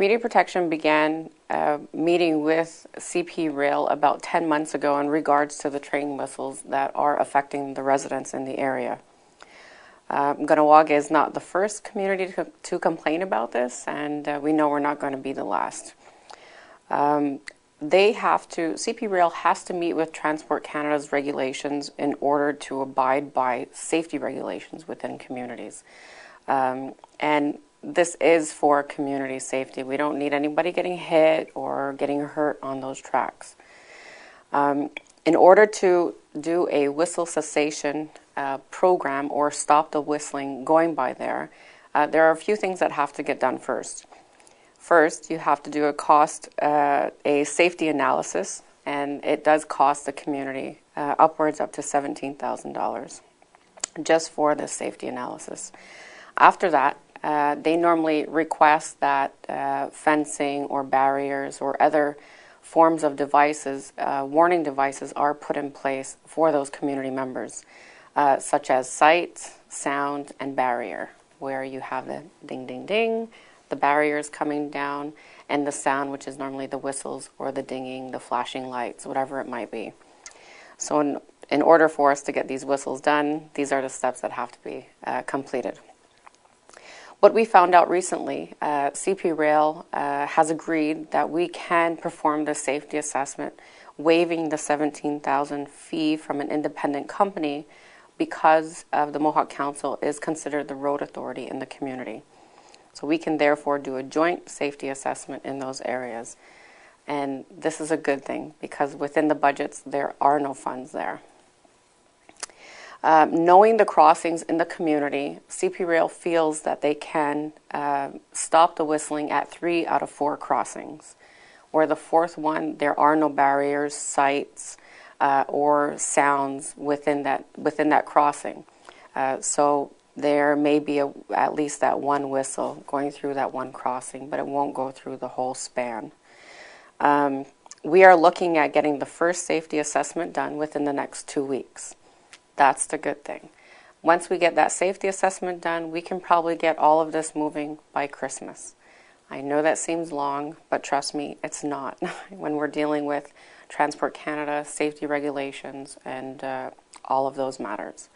Community Protection began meeting with CP Rail about 10 months ago in regards to the train whistles that are affecting the residents in the area. Kahnawake is not the first community to complain about this, and we know we're not going to be the last. CP Rail has to meet with Transport Canada's regulations in order to abide by safety regulations within communities. And this is for community safety. We don't need anybody getting hit or getting hurt on those tracks. In order to do a whistle cessation program or stop the whistling going by there are a few things that have to get done first. First, you have to do a safety analysis, and it does cost the community upwards up to $17,000 just for this safety analysis. After that, they normally request that fencing or barriers or other forms of devices, warning devices, are put in place for those community members, such as sight, sound, and barrier, where you have the ding, ding, ding, the barriers coming down, and the sound, which is normally the whistles or the dinging, the flashing lights, whatever it might be. So in order for us to get these whistles done, these are the steps that have to be completed. What we found out recently, CP Rail has agreed that we can perform the safety assessment, waiving the $17,000 fee from an independent company because of the Mohawk Council is considered the road authority in the community. So we can therefore do a joint safety assessment in those areas. And this is a good thing because within the budgets, there are no funds there. Knowing the crossings in the community, CP Rail feels that they can stop the whistling at 3 out of 4 crossings. Where the fourth one, there are no barriers, sights, or sounds within that crossing. So there may be at least that one whistle going through that one crossing, but it won't go through the whole span. We are looking at getting the first safety assessment done within the next 2 weeks. That's the good thing. Once we get that safety assessment done, we can probably get all of this moving by Christmas. I know that seems long, but trust me, it's not. When we're dealing with Transport Canada, safety regulations, and all of those matters.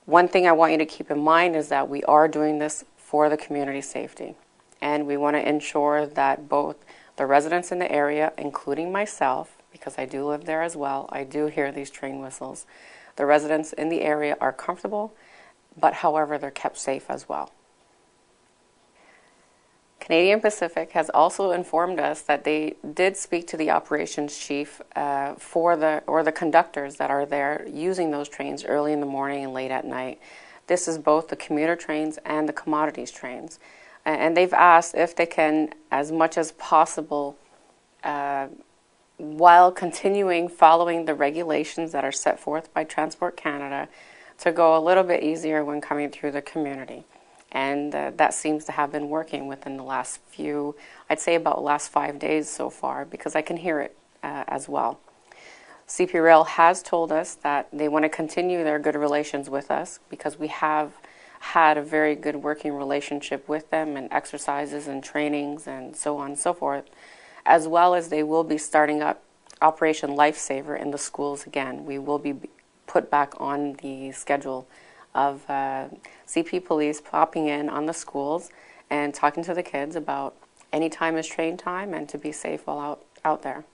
One thing I want you to keep in mind is that we are doing this for the community safety. And we want to ensure that both the residents in the area, including myself, because I do live there as well, I do hear these train whistles. The residents in the area are comfortable, but however, they're kept safe as well. Canadian Pacific has also informed us that they did speak to the operations chief for the conductors that are there using those trains early in the morning and late at night. This is both the commuter trains and the commodities trains. And they've asked if they can, as much as possible, while continuing following the regulations that are set forth by Transport Canada, to go a little bit easier when coming through the community. And that seems to have been working within the last few, I'd say about the last 5 days so far, because I can hear it as well. CP Rail has told us that they want to continue their good relations with us because we have had a very good working relationship with them and exercises and trainings and so on and so forth, as well as they will be starting up Operation Lifesaver in the schools again. We will be put back on the schedule of CP Police popping in on the schools and talking to the kids about any time is train time and to be safe while out there.